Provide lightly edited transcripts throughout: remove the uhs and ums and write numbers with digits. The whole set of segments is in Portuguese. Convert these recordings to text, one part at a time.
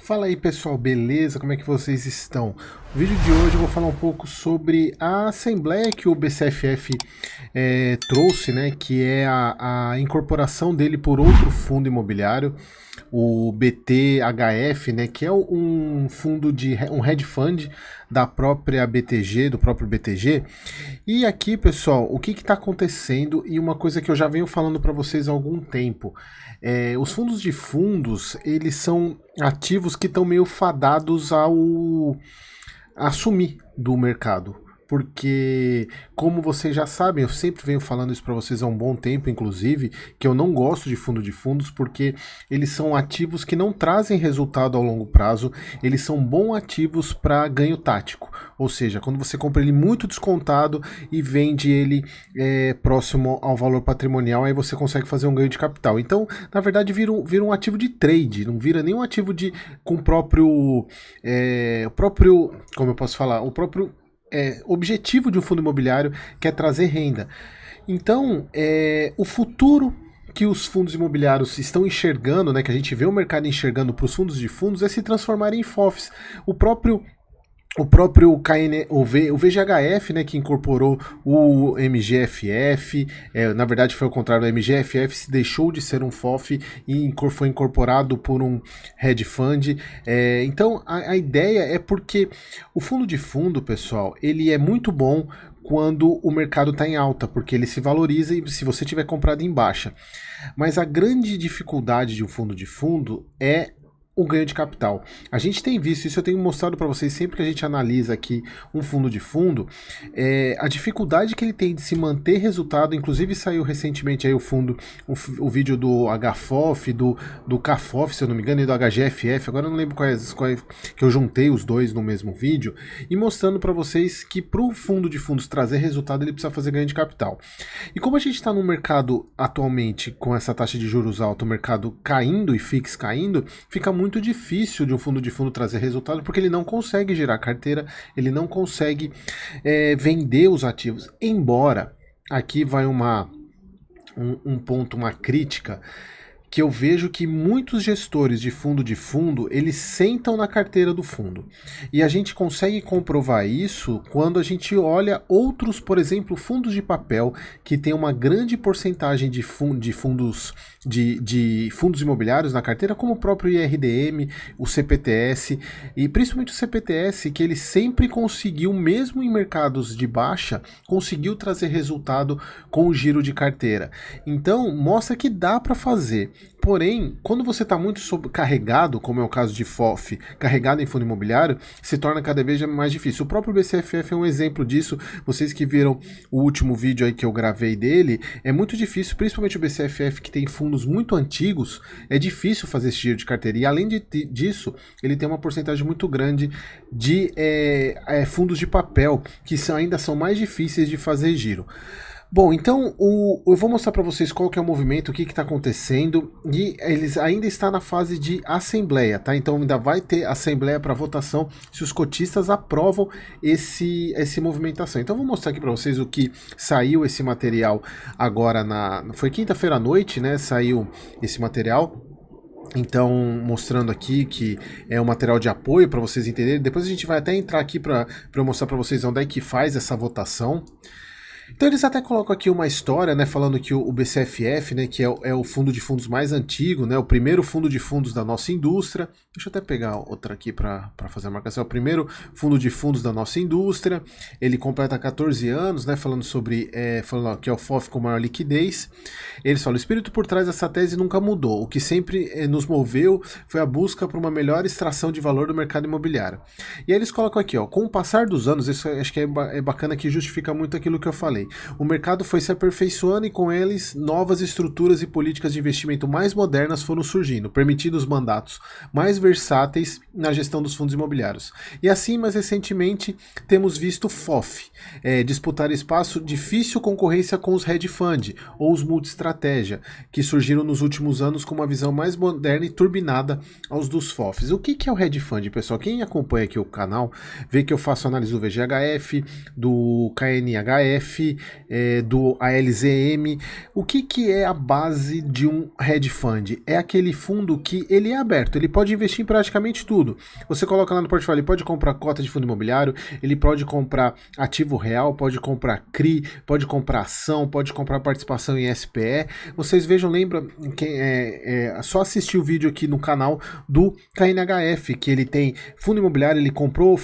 Fala aí pessoal, beleza? Como é que vocês estão? No vídeo de hoje eu vou falar um pouco sobre a assembleia que o BCFF trouxe, né? Que é a incorporação dele por outro fundo imobiliário, o BTHF, né? Que é um fundo um hedge fund da própria BTG, do próprio BTG. E aqui, pessoal, o que está acontecendo e uma coisa que eu já venho falando para vocês há algum tempo. Os fundos de fundos, eles são ativos que estão meio fadados a sumir do mercado. Porque, como vocês já sabem, eu sempre venho falando isso para vocês há um bom tempo, inclusive, que eu não gosto de fundo de fundos porque eles são ativos que não trazem resultado ao longo prazo, eles são bons ativos para ganho tático. Ou seja, quando você compra ele muito descontado e vende ele próximo ao valor patrimonial, aí você consegue fazer um ganho de capital. Então, na verdade, vira um ativo de trade, não vira nenhum ativo com o próprio, como eu posso falar, o próprio objetivo de um fundo imobiliário, que é trazer renda. Então, o futuro que os fundos imobiliários estão enxergando, né, que a gente vê o mercado enxergando para os fundos de fundos, é se transformar em FOFs. O próprio o VGHF, né, que incorporou o MGFF, na verdade foi o contrário, o MGFF se deixou de ser um FOF e foi incorporado por um hedge fund. Então a ideia é porque o fundo de fundo, pessoal, ele é muito bom quando o mercado está em alta, porque ele se valoriza e se você tiver comprado em baixa. Mas a grande dificuldade de um fundo de fundo é o ganho de capital. A gente tem visto isso, eu tenho mostrado para vocês sempre que a gente analisa aqui um fundo de fundo, a dificuldade que ele tem de se manter resultado. Inclusive saiu recentemente aí o vídeo do HFOF, do CAFOF, se eu não me engano, e do HGFF, agora eu não lembro qual que eu juntei os dois no mesmo vídeo, e mostrando para vocês que para o fundo de fundos trazer resultado, ele precisa fazer ganho de capital. E como a gente está no mercado atualmente com essa taxa de juros alta, o mercado caindo e FIX caindo, fica muito difícil de um fundo de fundo trazer resultado, porque ele não consegue gerar carteira, ele não consegue vender os ativos. Embora, aqui vai um ponto, uma crítica, que eu vejo que muitos gestores de fundo, eles sentam na carteira do fundo. E a gente consegue comprovar isso quando a gente olha outros, por exemplo, fundos de papel, que tem uma grande porcentagem de fundos imobiliários na carteira, como o próprio IRDM, o CPTS, e principalmente o CPTS, que ele sempre conseguiu, mesmo em mercados de baixa, conseguiu trazer resultado com o giro de carteira. Então, mostra que dá para fazer. Porém, quando você está muito sobrecarregado, como é o caso de FOF, carregado em fundo imobiliário, se torna cada vez mais difícil. O próprio BCFF é um exemplo disso. Vocês que viram o último vídeo aí que eu gravei dele, é muito difícil, principalmente o BCFF, que tem fundos muito antigos, é difícil fazer esse giro de carteira. E além disso, ele tem uma porcentagem muito grande de fundos de papel, que ainda são mais difíceis de fazer giro. Bom, então eu vou mostrar para vocês qual que é o movimento, o que está acontecendo, e eles ainda estão na fase de assembleia, tá? Então ainda vai ter assembleia para votação se os cotistas aprovam essa movimentação. Então eu vou mostrar aqui para vocês o que saiu esse material agora foi quinta-feira à noite, né? Saiu esse material. Então, mostrando aqui que é um material de apoio para vocês entenderem. Depois a gente vai até entrar aqui para eu mostrar para vocês onde é que faz essa votação. Então eles até colocam aqui uma história, né, falando que o BCFF, né, que é o fundo de fundos mais antigo, né, o primeiro fundo de fundos da nossa indústria. Deixa eu até pegar outra aqui para fazer a marcação. É o primeiro fundo de fundos da nossa indústria. Ele completa 14 anos, né, falando que é o FOF com maior liquidez. Eles falam: o espírito por trás dessa tese nunca mudou. O que sempre nos moveu foi a busca por uma melhor extração de valor do mercado imobiliário. E aí eles colocam aqui, ó, com o passar dos anos, isso acho que é bacana, que justifica muito aquilo que eu falei. O mercado foi se aperfeiçoando e com eles novas estruturas e políticas de investimento mais modernas foram surgindo, permitindo os mandatos mais versáteis na gestão dos fundos imobiliários. E assim, mais recentemente, temos visto FOF disputar espaço, difícil concorrência com os hedge fund ou os multi-estratégia, que surgiram nos últimos anos com uma visão mais moderna e turbinada aos dos FOFs. O que é o hedge fund, pessoal? Quem acompanha aqui o canal vê que eu faço análise do VGHF, do KNHF, BCFF, do ALZM. O que é a base de um hedge fund? É aquele fundo que ele é aberto, ele pode investir em praticamente tudo. Você coloca lá no portfólio, ele pode comprar cota de fundo imobiliário, ele pode comprar ativo real, pode comprar CRI, pode comprar ação, pode comprar participação em SPE. Vocês vejam, lembra, quem só assistir o vídeo aqui no canal do KNHF, que ele tem fundo imobiliário, ele comprou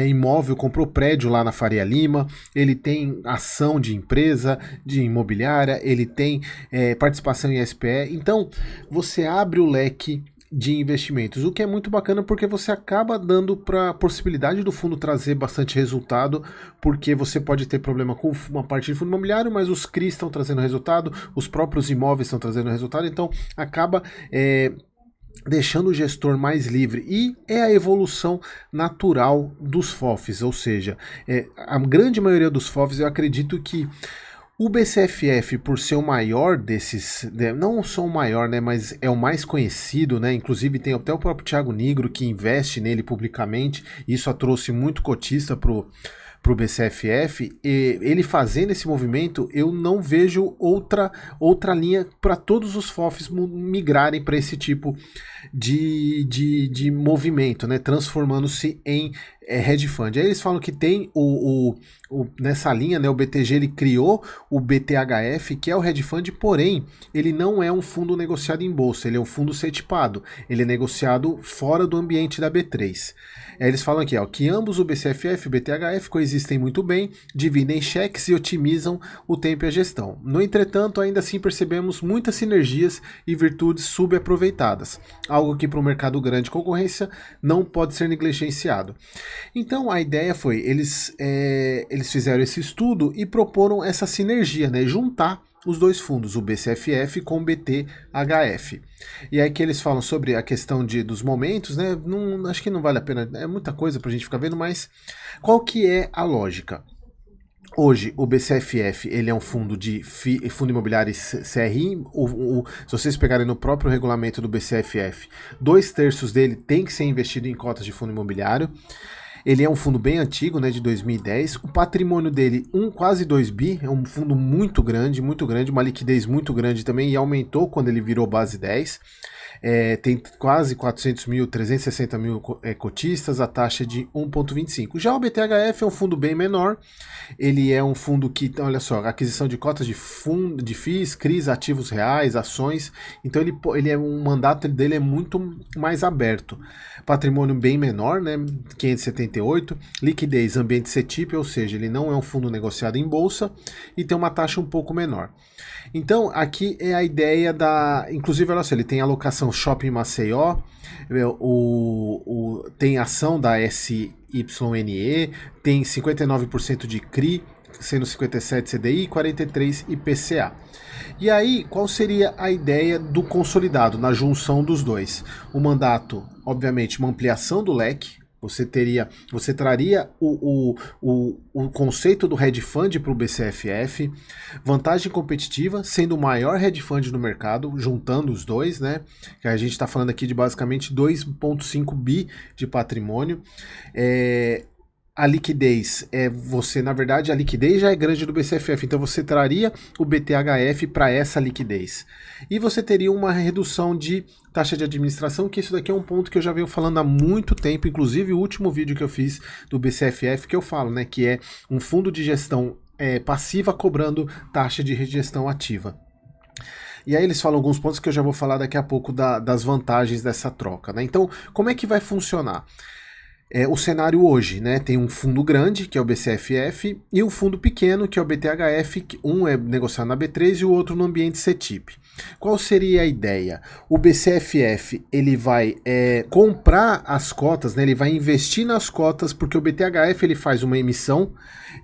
imóvel, comprou prédio lá na Faria Lima, ele tem ação de empresa, de imobiliária, ele tem participação em SPE. Então, você abre o leque de investimentos, o que é muito bacana porque você acaba dando para a possibilidade do fundo trazer bastante resultado, porque você pode ter problema com uma parte de fundo imobiliário, mas os CRIs estão trazendo resultado, os próprios imóveis estão trazendo resultado, então acaba deixando o gestor mais livre, e é a evolução natural dos FOFs, ou seja, a grande maioria dos FOFs, eu acredito que o BCFF, por ser o maior desses, não só o maior, né, mas é o mais conhecido, né, inclusive tem até o próprio Thiago Nigro que investe nele publicamente, e isso trouxe muito cotista pro BCFF, e ele fazendo esse movimento, eu não vejo outra linha para todos os FOFs migrarem para esse tipo de movimento, né, transformando-se em hedge fund. Aí eles falam que tem nessa linha, né, o BTG ele criou o BTHF, que é o hedge fund, porém ele não é um fundo negociado em bolsa, ele é um fundo CETIPado, ele é negociado fora do ambiente da B3. Aí eles falam aqui, que ambos o BCFF e o BTHF coexistem muito bem, dividem cheques e otimizam o tempo e a gestão. No entretanto, ainda assim percebemos muitas sinergias e virtudes subaproveitadas, algo que para o mercado grande de concorrência não pode ser negligenciado. Então a ideia foi, eles fizeram esse estudo e proporam essa sinergia, né, juntar os dois fundos, o BCFF com o BTHF. E aí que eles falam sobre a questão dos momentos, né, acho que não vale a pena, é muita coisa pra gente ficar vendo, mas qual que é a lógica? Hoje, o BCFF ele é um fundo de fundo imobiliário CRI. Se vocês pegarem no próprio regulamento do BCFF, 2/3 dele tem que ser investido em cotas de fundo imobiliário. Ele é um fundo bem antigo, né, de 2010. O patrimônio dele, quase 2 bi, é um fundo muito grande, uma liquidez muito grande também, e aumentou quando ele virou base 10. Tem quase 400 mil, 360 mil cotistas, a taxa de 1,25. Já o BTHF é um fundo bem menor, ele é um fundo que, olha só, aquisição de cotas de FIIs, CRIs, ativos reais, ações, então ele um mandato dele é muito mais aberto. Patrimônio bem menor, né, 578, liquidez ambiente CETIP, ou seja, ele não é um fundo negociado em bolsa e tem uma taxa um pouco menor. Então, aqui é a ideia inclusive, olha só, ele tem alocação Shopping Maceió, tem ação da SYNE, tem 59% de CRI, sendo 57 CDI e 43 IPCA. E aí, qual seria a ideia do consolidado, na junção dos dois? O mandato, obviamente, uma ampliação do leque. Você traria o conceito do hedge fund para o BCFF, vantagem competitiva, sendo o maior hedge fund no mercado, juntando os dois, né? Que a gente está falando aqui de basicamente 2,5 bi de patrimônio. A liquidez na verdade, a liquidez já é grande do BCFF, então você traria o BTHF para essa liquidez. E você teria uma redução de taxa de administração, que isso daqui é um ponto que eu já venho falando há muito tempo, inclusive o último vídeo que eu fiz do BCFF que eu falo, né, que é um fundo de gestão passiva cobrando taxa de gestão ativa. E aí eles falam alguns pontos que eu já vou falar daqui a pouco das vantagens dessa troca, né? Então, como é que vai funcionar? O cenário hoje, né, tem um fundo grande, que é o BCFF, e um fundo pequeno, que é o BTHF, que um é negociado na B3 e o outro no ambiente CETIP. Qual seria a ideia? O BCFF ele vai comprar as cotas, né, ele vai investir nas cotas, porque o BTHF ele faz uma emissão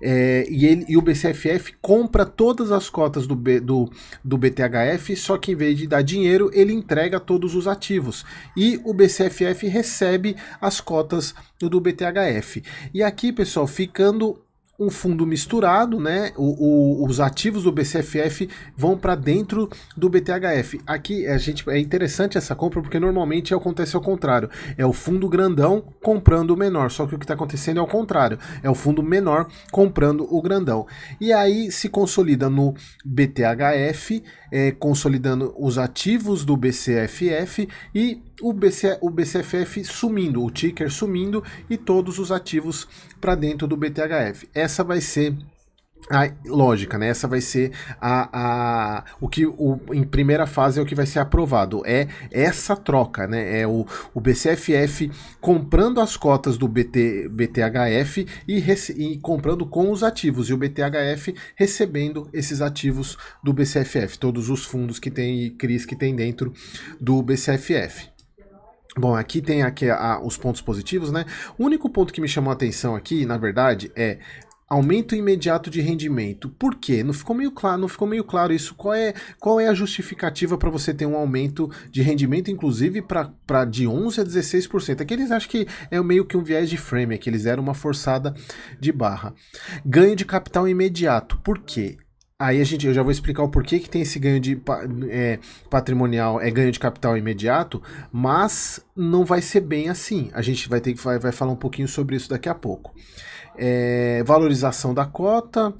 e o BCFF compra todas as cotas do BTHF, só que em vez de dar dinheiro, ele entrega todos os ativos. E o BCFF recebe as cotas do BTHF. E aqui, pessoal, ficando um fundo misturado, né? Os ativos do BCFF vão para dentro do BTHF. Aqui é interessante essa compra porque normalmente acontece ao contrário. É o fundo grandão comprando o menor. Só que o que está acontecendo é ao contrário. É o fundo menor comprando o grandão. E aí se consolida no BTHF, consolidando os ativos do BCFF e o BCFF sumindo, o ticker sumindo e todos os ativos para dentro do BTHF. Essa vai ser a lógica, né? Essa vai ser em primeira fase é o que vai ser aprovado. É essa troca, né? É o BCFF comprando as cotas do BTHF e comprando com os ativos, e o BTHF recebendo esses ativos do BCFF, todos os fundos que tem e CRIs que tem dentro do BCFF. Bom, aqui tem os pontos positivos, né? O único ponto que me chamou a atenção aqui, na verdade, é aumento imediato de rendimento. Por quê? Não ficou meio claro isso. Qual é a justificativa para você ter um aumento de rendimento, inclusive para de 11% a 16%? Aqui eles acham que é meio que um viés de frame, aqui eles deram uma forçada de barra. Ganho de capital imediato. Por quê? Aí eu já vou explicar o porquê que tem esse ganho de patrimonial, ganho de capital imediato, mas não vai ser bem assim. A gente vai falar um pouquinho sobre isso daqui a pouco. Valorização da cota.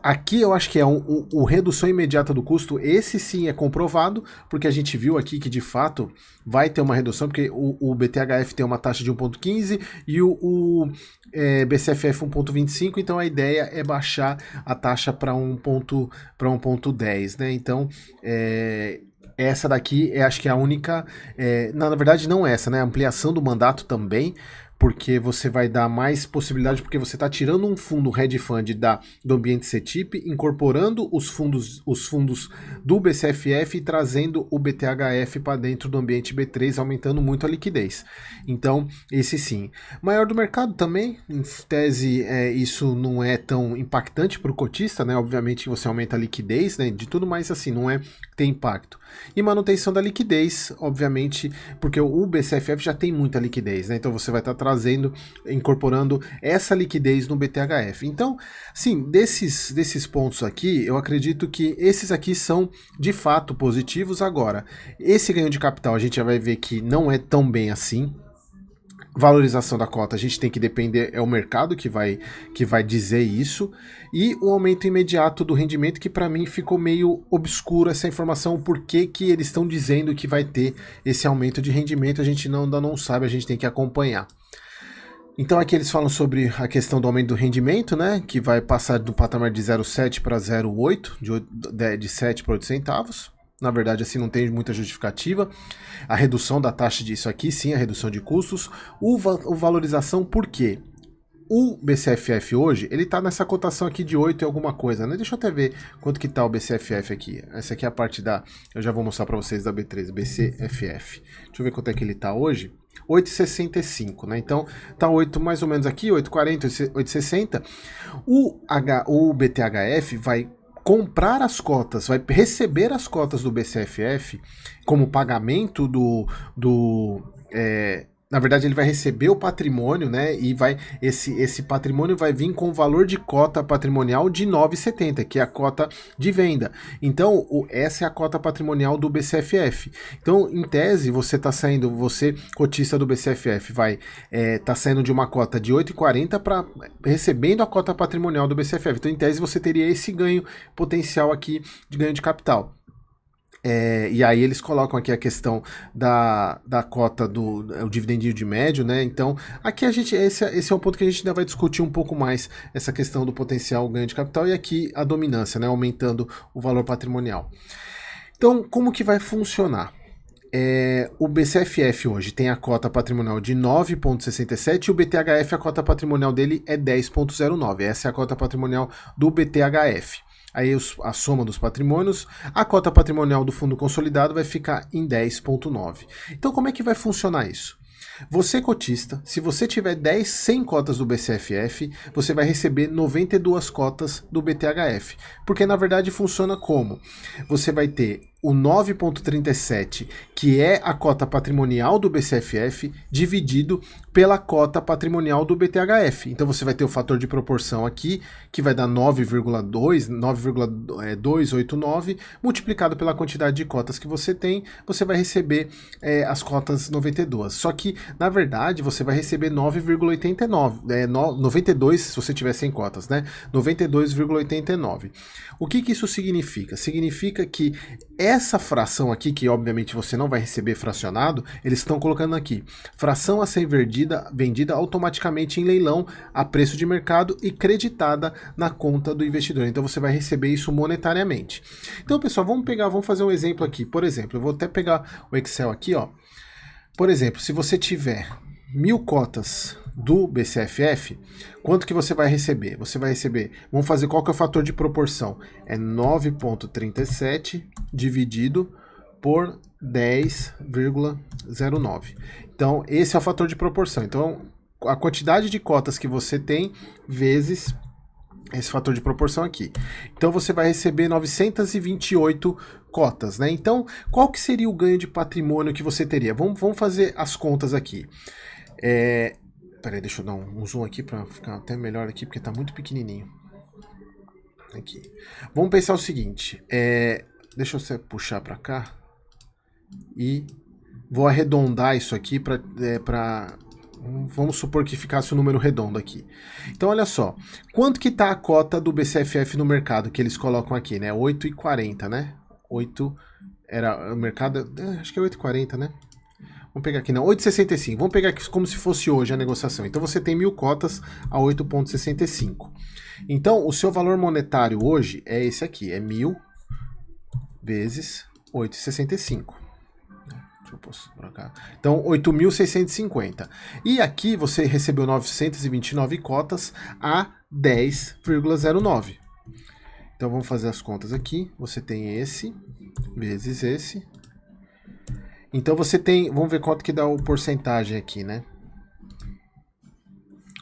Aqui eu acho que é o redução imediata do custo. Esse sim é comprovado, porque a gente viu aqui que de fato vai ter uma redução, porque o BTHF tem uma taxa de 1,15 e o BCFF 1,25, então a ideia é baixar a taxa para 1,10, né? Então essa daqui acho que é a única, na verdade não essa, né? A ampliação do mandato também, porque você vai dar mais possibilidade, porque você está tirando um fundo hedge fund do ambiente CETIP, incorporando os fundos do BCFF e trazendo o BTHF para dentro do ambiente B3, aumentando muito a liquidez. Então, esse sim. Maior do mercado também, em tese, isso não é tão impactante para o cotista, né? Obviamente você aumenta a liquidez, né? De tudo, mas assim, não tem impacto. E manutenção da liquidez, obviamente, porque o BCFF já tem muita liquidez, né? Então você vai estar incorporando essa liquidez no BTHF. Então, sim, desses pontos aqui, eu acredito que esses aqui são de fato positivos. Agora, esse ganho de capital a gente já vai ver que não é tão bem assim. Valorização da cota, a gente tem que depender, é o mercado que vai dizer isso, e o aumento imediato do rendimento, que para mim ficou meio obscuro essa informação, por que eles estão dizendo que vai ter esse aumento de rendimento, a gente ainda não sabe, a gente tem que acompanhar. Então aqui eles falam sobre a questão do aumento do rendimento, né, que vai passar do patamar de 0,7 para 0,8, de 7 para 8 centavos. Na verdade, assim, não tem muita justificativa. A redução da taxa disso aqui, sim, a redução de custos. O valorização, por quê? O BCFF hoje, ele tá nessa cotação aqui de 8 e alguma coisa, né? Deixa eu até ver quanto que tá o BCFF aqui. Essa aqui é a parte eu já vou mostrar para vocês da B3, BCFF. Deixa eu ver quanto é que ele tá hoje. 8,65, né? Então tá 8 mais ou menos aqui, 8,40, 8,60. O BTHF vai comprar as cotas, vai receber as cotas do BCFF como pagamento na verdade ele vai receber o patrimônio, né, e esse patrimônio vai vir com o valor de cota patrimonial de 9,70, que é a cota de venda. Então, essa é a cota patrimonial do BCFF. Então, em tese, você cotista do BCFF, vai tá saindo de uma cota de 8,40 para recebendo a cota patrimonial do BCFF. Então, em tese, você teria esse ganho potencial aqui de ganho de capital. E aí eles colocam aqui a questão da cota o dividend yield médio, né? Então, aqui esse é um ponto que a gente ainda vai discutir um pouco mais, essa questão do potencial ganho de capital, e aqui a dominância, né? Aumentando o valor patrimonial. Então, como que vai funcionar? O BCFF hoje tem a cota patrimonial de 9,67 e o BTHF, a cota patrimonial dele é 10,09. Essa é a cota patrimonial do BTHF. Aí a soma dos patrimônios, a cota patrimonial do fundo consolidado vai ficar em 10,9. Então como é que vai funcionar isso? Você cotista, se você tiver 100 cotas do BCFF, você vai receber 92 cotas do BTHF. Porque na verdade funciona como? Você vai ter o 9,37, que é a cota patrimonial do BCFF, dividido pela cota patrimonial do BTHF. Então você vai ter o fator de proporção aqui, que vai dar 9,289, multiplicado pela quantidade de cotas que você tem, você vai receber as cotas 92. Só que, na verdade, você vai receber 9,89, 92 se você tiver 100 cotas, né? 92,89. O que isso significa? Significa que essa fração aqui, que obviamente você não vai receber fracionado, eles estão colocando aqui, fração a ser vendida automaticamente em leilão a preço de mercado e creditada na conta do investidor. Então você vai receber isso monetariamente. Então, pessoal, vamos fazer um exemplo aqui. Por exemplo, eu vou até pegar o Excel aqui, ó. Por exemplo, se você tiver 1000 cotas do BCFF, quanto que você vai receber? Você vai receber, vamos fazer qual que é o fator de proporção? É 9,37 dividido por 10,09. Então, esse é o fator de proporção. Então, a quantidade de cotas que você tem vezes esse fator de proporção aqui. Então, você vai receber 928 cotas, né? Então, qual que seria o ganho de patrimônio que você teria? Vamos fazer as contas aqui. Peraí, deixa eu dar um zoom aqui para ficar até melhor aqui, porque está muito pequenininho. Aqui. Vamos pensar o seguinte. Deixa eu puxar para cá. E vou arredondar isso aqui para vamos supor que ficasse um número redondo aqui. Então, olha só. Quanto que está a cota do BCFF no mercado, que eles colocam aqui, né? 8,40, né? 8 era o mercado... acho que é 8,40, né? Vamos pegar aqui, não, 8,65. Vamos pegar aqui como se fosse hoje a negociação. Então você tem 1000 cotas a 8,65. Então o seu valor monetário hoje é esse aqui, é 1000 vezes 8,65. Deixa eu pôr pra cá. Então 8.650. E aqui você recebeu 929 cotas a 10,09. Então vamos fazer as contas aqui. Você tem esse vezes esse. Então você tem, vamos ver quanto que dá o porcentagem aqui, né?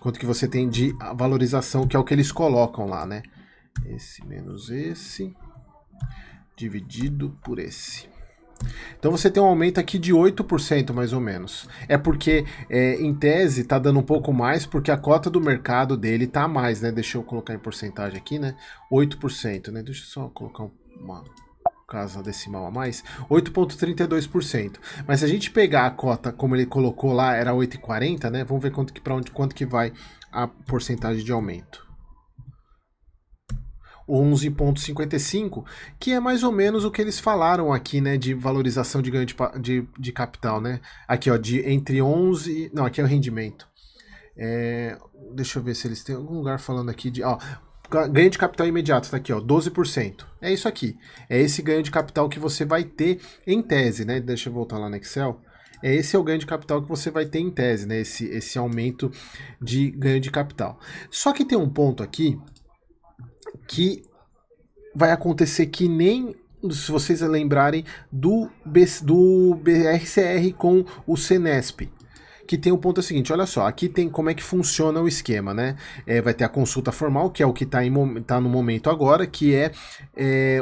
Quanto que você tem de valorização, que é o que eles colocam lá, né? Esse menos esse, dividido por esse. Então você tem um aumento aqui de 8% mais ou menos. É porque, em tese, tá dando um pouco mais, porque a cota do mercado dele tá a mais, né? Deixa eu colocar em porcentagem aqui, né? 8%, né? Deixa eu só colocar uma casa decimal a mais, 8,32%. Mas se a gente pegar a cota como ele colocou lá, era 8,40, né? Vamos ver quanto que vai a porcentagem de aumento. 11,55, que é mais ou menos o que eles falaram aqui, né, de valorização de ganho de capital, né? Aqui, ó, entre 11... Não, aqui é o rendimento. Deixa eu ver se eles têm algum lugar falando aqui de... Ó, ganho de capital imediato, tá aqui, ó, 12%. É isso aqui. É esse ganho de capital que você vai ter em tese, né? Deixa eu voltar lá no Excel. Esse é o ganho de capital que você vai ter em tese, né? Esse aumento de ganho de capital. Só que tem um ponto aqui que vai acontecer que nem, se vocês lembrarem, do BRCR com o Senesp. Que tem o ponto seguinte, olha só, aqui tem como é que funciona o esquema, né? Vai ter a consulta formal, que é o que tá no momento agora, que é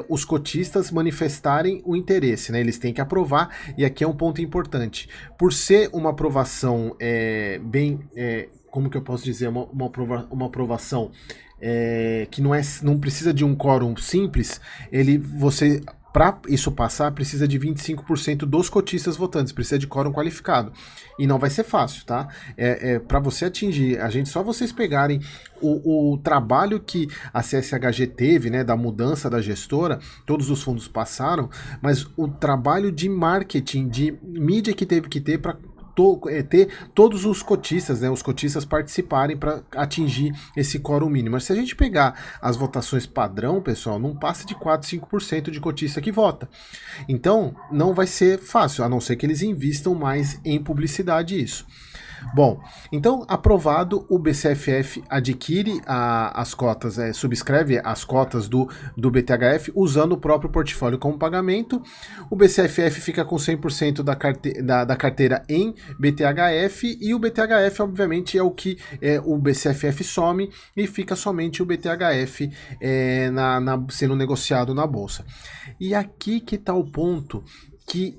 os cotistas manifestarem o interesse, né? Eles têm que aprovar, e aqui é um ponto importante. Por ser uma aprovação como que eu posso dizer, uma aprovação que não precisa de um quórum simples, para isso passar, precisa de 25% dos cotistas votantes, precisa de quórum qualificado. E não vai ser fácil, tá? Para você atingir, só vocês pegarem o trabalho que a CSHG teve, né, da mudança da gestora, todos os fundos passaram, mas o trabalho de marketing, de mídia que teve que ter para ter todos os cotistas, né, os cotistas participarem para atingir esse quórum mínimo. Mas se a gente pegar as votações padrão, pessoal, não passa de 4, 5% de cotista que vota. Então, não vai ser fácil, a não ser que eles invistam mais em publicidade isso. Bom, então, aprovado, o BCFF adquire as cotas, subscreve as cotas do BTHF usando o próprio portfólio como pagamento. O BCFF fica com 100% da carteira em BTHF e o BTHF, obviamente, é o que o BCFF some e fica somente o BTHF sendo negociado na bolsa. E aqui que está o ponto que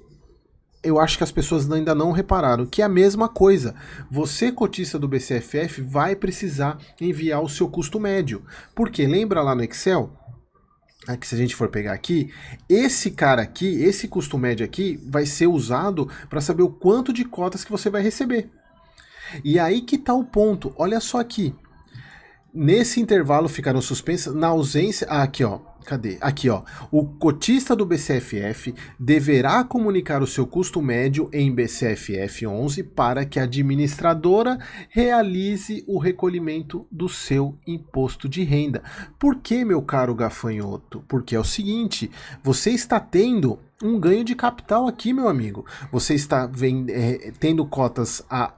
eu acho que as pessoas ainda não repararam, que é a mesma coisa. Você, cotista do BCFF, vai precisar enviar o seu custo médio. Porque lembra lá no Excel? Aqui, se a gente for pegar aqui, esse cara aqui, esse custo médio aqui, vai ser usado para saber o quanto de cotas que você vai receber. E aí que está o ponto. Olha só aqui. Nesse intervalo ficaram suspensas, na ausência... aqui, ó. Cadê? Aqui, ó. O cotista do BCFF deverá comunicar o seu custo médio em BCFF 11 para que a administradora realize o recolhimento do seu imposto de renda. Por que, meu caro gafanhoto? Porque é o seguinte, você está tendo um ganho de capital aqui, meu amigo. Você está tendo cotas a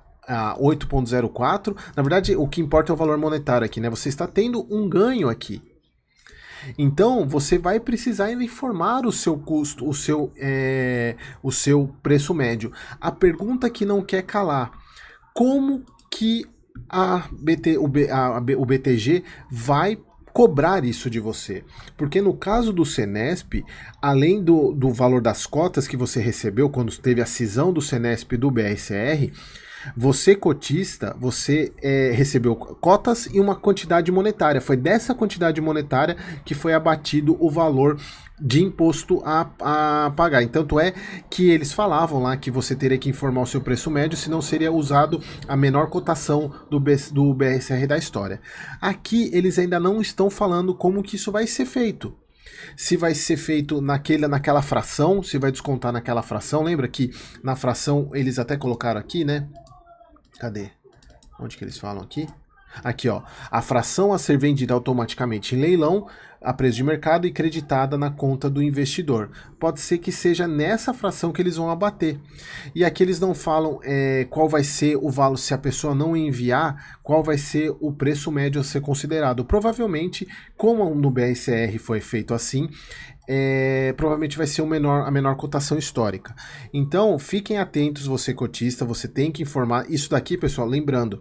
8,04. Na verdade, o que importa é o valor monetário aqui, né? Você está tendo um ganho aqui. Então, você vai precisar informar o seu custo, o seu preço médio. A pergunta que não quer calar: como que o BTG vai cobrar isso de você? Porque no caso do Senesp, além do valor das cotas que você recebeu quando teve a cisão do Senesp e do BRCR, você, cotista, você recebeu cotas e uma quantidade monetária. Foi dessa quantidade monetária que foi abatido o valor de imposto a pagar. E tanto é que eles falavam lá que você teria que informar o seu preço médio, senão seria usado a menor cotação do BRCR da história. Aqui eles ainda não estão falando como que isso vai ser feito. Se vai ser feito naquela fração, se vai descontar naquela fração. Lembra que na fração eles até colocaram aqui, né? Cadê? Onde que eles falam aqui? Aqui, ó. A fração a ser vendida automaticamente em leilão a preço de mercado e creditada na conta do investidor. Pode ser que seja nessa fração que eles vão abater. E aqui eles não falam qual vai ser o valor, se a pessoa não enviar, qual vai ser o preço médio a ser considerado. Provavelmente, como no BRCR foi feito assim, provavelmente vai ser a menor cotação histórica. Então, fiquem atentos, você cotista, você tem que informar. Isso daqui, pessoal, lembrando,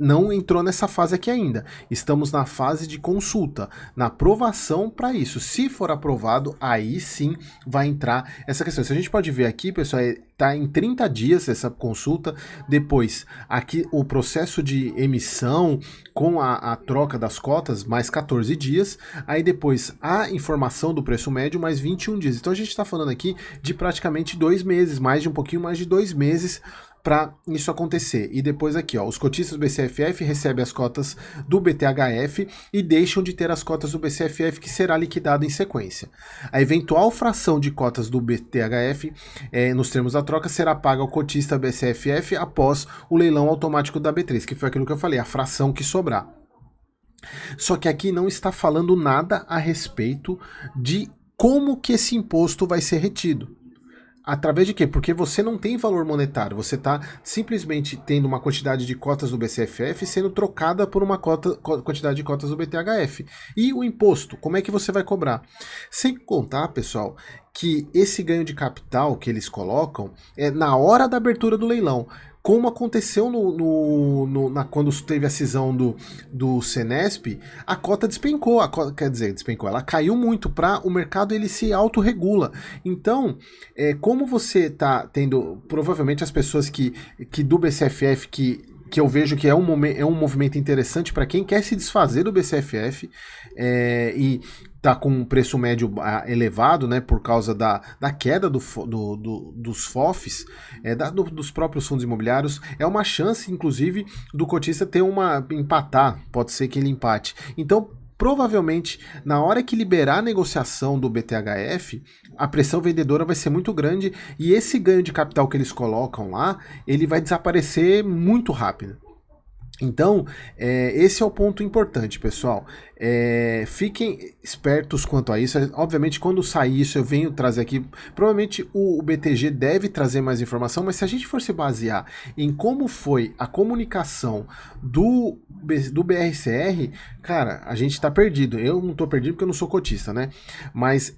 não entrou nessa fase aqui ainda. Estamos na fase de consulta, na aprovação para isso. Se for aprovado, aí sim vai entrar essa questão. Se a gente pode ver aqui, pessoal, está em 30 dias essa consulta. Depois, aqui o processo de emissão com a troca das cotas, mais 14 dias. Aí depois a informação do preço médio, mais 21 dias. Então a gente está falando aqui de praticamente 2 meses, um pouquinho mais de 2 meses para isso acontecer. E depois aqui, ó, os cotistas do BCFF recebem as cotas do BTHF e deixam de ter as cotas do BCFF, que será liquidado em sequência. A eventual fração de cotas do BTHF nos termos da troca será paga ao cotista BCFF após o leilão automático da B3, que foi aquilo que eu falei, a fração que sobrar. Só que aqui não está falando nada a respeito de como que esse imposto vai ser retido. Através de quê? Porque você não tem valor monetário, você está simplesmente tendo uma quantidade de cotas do BCFF sendo trocada por uma quantidade de cotas do BTHF. E o imposto, como é que você vai cobrar? Sem contar, pessoal, que esse ganho de capital que eles colocam é na hora da abertura do leilão. Como aconteceu quando teve a cisão do Senesp, a cota despencou, despencou, ela caiu muito para o mercado, ele se autorregula. Então, como você está tendo, provavelmente as pessoas que do BCFF, que eu vejo que é um movimento interessante para quem quer se desfazer do BCFF e tá com um preço médio elevado, né, por causa da queda dos FOFs, dos próprios fundos imobiliários. É uma chance, inclusive, do cotista empatar, pode ser que ele empate. Então, provavelmente, na hora que liberar a negociação do BTHF, a pressão vendedora vai ser muito grande e esse ganho de capital que eles colocam lá, ele vai desaparecer muito rápido. Então, esse é o ponto importante, pessoal. Fiquem espertos quanto a isso. Obviamente, quando sair isso, eu venho trazer aqui. Provavelmente o BTG deve trazer mais informação, mas se a gente for se basear em como foi a comunicação do BRCR, cara, a gente tá perdido. Eu não tô perdido porque eu não sou cotista, né? Mas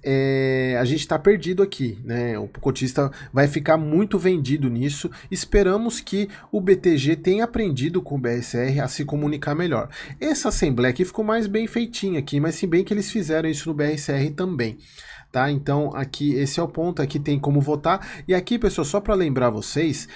a gente tá perdido aqui, né? O cotista vai ficar muito vendido nisso. Esperamos que o BTG tenha aprendido com o BRCR a se comunicar melhor. Essa assembleia aqui ficou mais bem feitinha aqui, mas se bem que eles fizeram isso no BRCR também. Tá? Então aqui esse é o ponto, aqui tem como votar, e aqui, pessoal, só para lembrar vocês,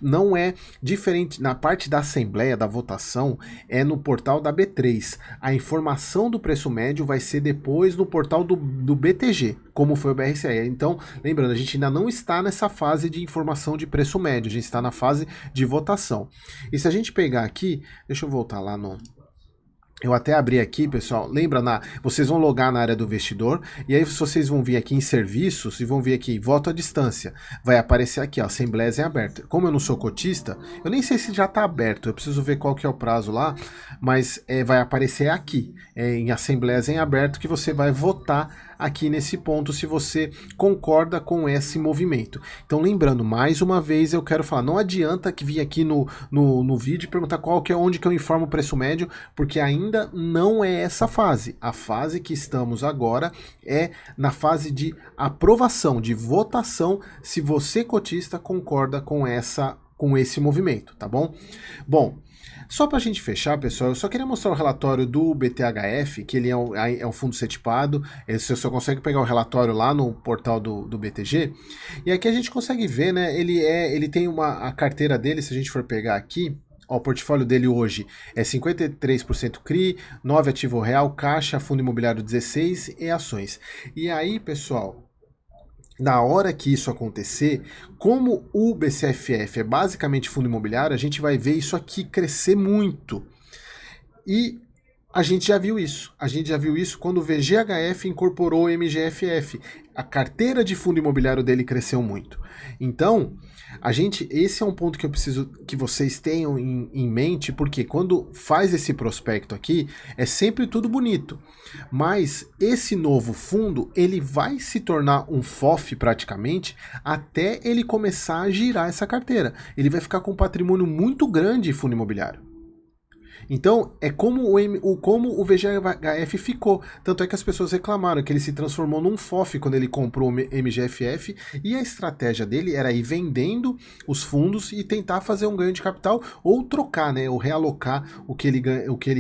não é diferente na parte da assembleia, da votação, é no portal da B3. A informação do preço médio vai ser depois no portal do BTG, como foi o BRCR. Então, lembrando, a gente ainda não está nessa fase de informação de preço médio, a gente está na fase de votação. E se a gente pegar aqui, deixa eu voltar lá no... Eu até abri aqui, pessoal, lembra, vocês vão logar na área do investidor, e aí vocês vão vir aqui em serviços, e vão vir aqui, voto à distância, vai aparecer aqui, ó, assembleias em aberto. Como eu não sou cotista, eu nem sei se já está aberto, eu preciso ver qual que é o prazo lá, mas vai aparecer aqui, em assembleias em aberto, que você vai votar aqui nesse ponto se você concorda com esse movimento. Então, lembrando, mais uma vez eu quero falar, não adianta que vir aqui no vídeo e perguntar onde que eu informo o preço médio, porque ainda não é essa fase. A fase que estamos agora é na fase de aprovação, de votação, se você cotista concorda com esse movimento, tá bom? Bom, só para a gente fechar, pessoal, eu só queria mostrar o relatório do BTHF, que ele é um fundo setipado. Você só consegue pegar o relatório lá no portal do BTG. E aqui a gente consegue ver, né? Ele tem a carteira dele, se a gente for pegar aqui, ó, o portfólio dele hoje é 53% CRI, 9 ativo real, caixa, fundo imobiliário 16 e ações. E aí, pessoal, na hora que isso acontecer, como o BCFF é basicamente fundo imobiliário, a gente vai ver isso aqui crescer muito. E a gente já viu isso. A gente já viu isso quando o VGHF incorporou o MGFF. A carteira de fundo imobiliário dele cresceu muito. Então, esse é um ponto que eu preciso que vocês tenham em mente, porque quando faz esse prospecto aqui, é sempre tudo bonito. Mas esse novo fundo, ele vai se tornar um FOF praticamente até ele começar a girar essa carteira. Ele vai ficar com um patrimônio muito grande de fundo imobiliário. Então, é como o VGHF ficou. Tanto é que as pessoas reclamaram que ele se transformou num FOF quando ele comprou o MGFF, e a estratégia dele era ir vendendo os fundos e tentar fazer um ganho de capital, ou trocar, né, ou realocar o que ele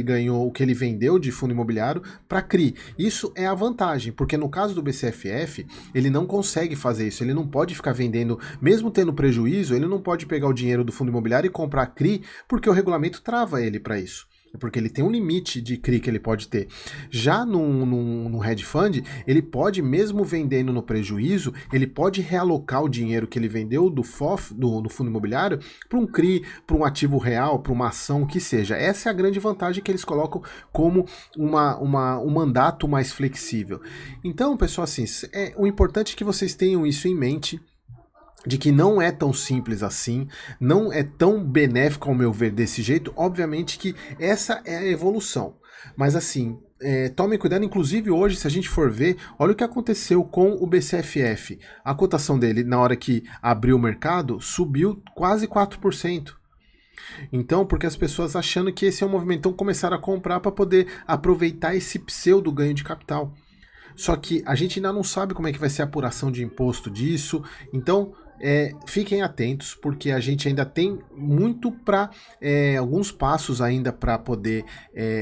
ganhou, o que ele vendeu de fundo imobiliário para CRI. Isso é a vantagem, porque no caso do BCFF, ele não consegue fazer isso, ele não pode ficar vendendo, mesmo tendo prejuízo, ele não pode pegar o dinheiro do fundo imobiliário e comprar CRI, porque o regulamento trava ele para isso. Porque ele tem um limite de CRI que ele pode ter. Já no hedge fund, ele pode, mesmo vendendo no prejuízo, ele pode realocar o dinheiro que ele vendeu do FOF, do fundo imobiliário, para um CRI, para um ativo real, para uma ação, o que seja. Essa é a grande vantagem que eles colocam como um mandato mais flexível. Então, pessoal, assim, o importante é que vocês tenham isso em mente, de que não é tão simples assim, não é tão benéfico ao meu ver desse jeito. Obviamente que essa é a evolução, mas assim, tome cuidado. Inclusive hoje, se a gente for ver, olha o que aconteceu com o BCFF, a cotação dele na hora que abriu o mercado subiu quase 4%. Então, porque as pessoas achando que esse é um movimento, então começaram a comprar para poder aproveitar esse pseudo ganho de capital. Só que a gente ainda não sabe como é que vai ser a apuração de imposto disso, então fiquem atentos, porque a gente ainda tem muito para alguns passos ainda para poder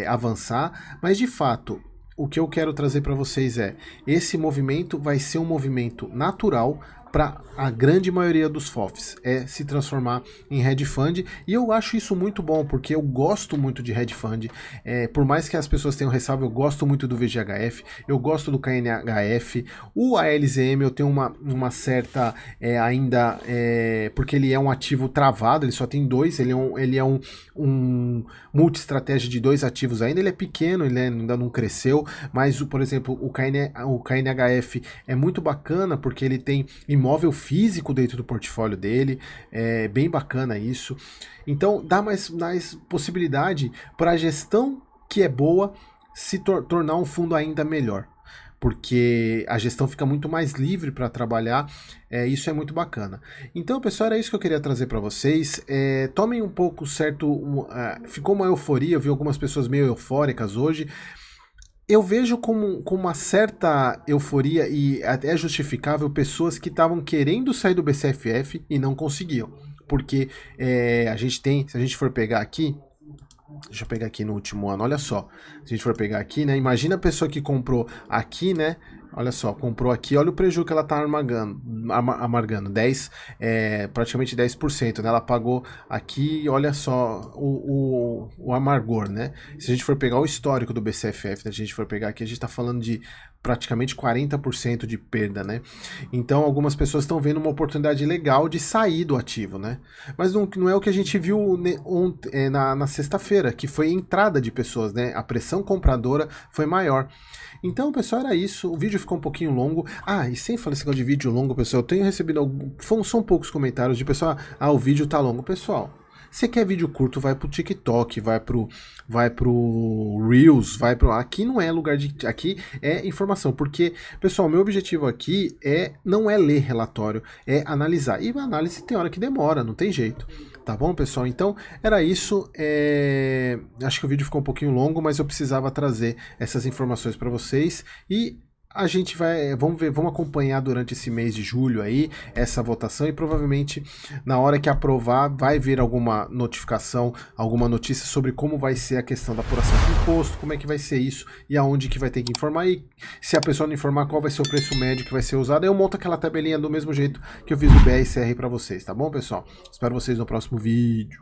avançar, mas de fato o que eu quero trazer para vocês esse movimento vai ser um movimento natural para a grande maioria dos FOFs, se transformar em hedge fund, e eu acho isso muito bom, porque eu gosto muito de hedge fund, por mais que as pessoas tenham ressalva, eu gosto muito do VGHF, eu gosto do KNHF, o ALZM eu tenho uma certa ainda, porque ele é um ativo travado, ele só tem dois, ele é um multi-estratégia de dois ativos ainda, ele é pequeno, ele ainda não cresceu, mas, por exemplo, o KNHF é muito bacana, porque ele tem imóvel físico dentro do portfólio dele, é bem bacana isso. Então dá mais possibilidade para a gestão que é boa se tornar um fundo ainda melhor, porque a gestão fica muito mais livre para trabalhar, isso é muito bacana. Então, pessoal, era isso que eu queria trazer para vocês. Tomem um pouco ficou uma euforia, eu vi algumas pessoas meio eufóricas hoje. Eu vejo com uma certa euforia, e até é justificável, pessoas que estavam querendo sair do BCFF e não conseguiam. Porque a gente tem, se a gente for pegar aqui, deixa eu pegar aqui no último ano, olha só. Se a gente for pegar aqui, né? Imagina a pessoa que comprou aqui, né? Olha só, comprou aqui, olha o prejuízo que ela tá amargando 10, praticamente 10%, né? Ela pagou aqui, olha só o amargor, né? Se a gente for pegar o histórico do BCFF, se a gente for pegar aqui, a gente tá falando de praticamente 40% de perda, né? Então algumas pessoas estão vendo uma oportunidade legal de sair do ativo, né? Mas não é o que a gente viu na sexta-feira, que foi entrada de pessoas, né? A pressão compradora foi maior. Então, pessoal, era isso. O vídeo ficou um pouquinho longo. E sem falar esse negócio de vídeo longo, pessoal, eu tenho recebido são poucos comentários de pessoal, o vídeo tá longo. Pessoal, você quer vídeo curto, vai pro TikTok, vai pro Reels, aqui não é lugar de... Aqui é informação, porque, pessoal, meu objetivo aqui não é ler relatório, é analisar. E a análise tem hora que demora, não tem jeito. Tá bom, pessoal? Então, era isso. Acho que o vídeo ficou um pouquinho longo, mas eu precisava trazer essas informações para vocês. E a gente vamos acompanhar durante esse mês de julho aí essa votação, e provavelmente na hora que aprovar vai vir alguma notificação, alguma notícia sobre como vai ser a questão da apuração do imposto, como é que vai ser isso e aonde que vai ter que informar, e se a pessoa não informar qual vai ser o preço médio que vai ser usado, eu monto aquela tabelinha do mesmo jeito que eu fiz o BRCR para vocês, tá bom, pessoal? Espero vocês no próximo vídeo.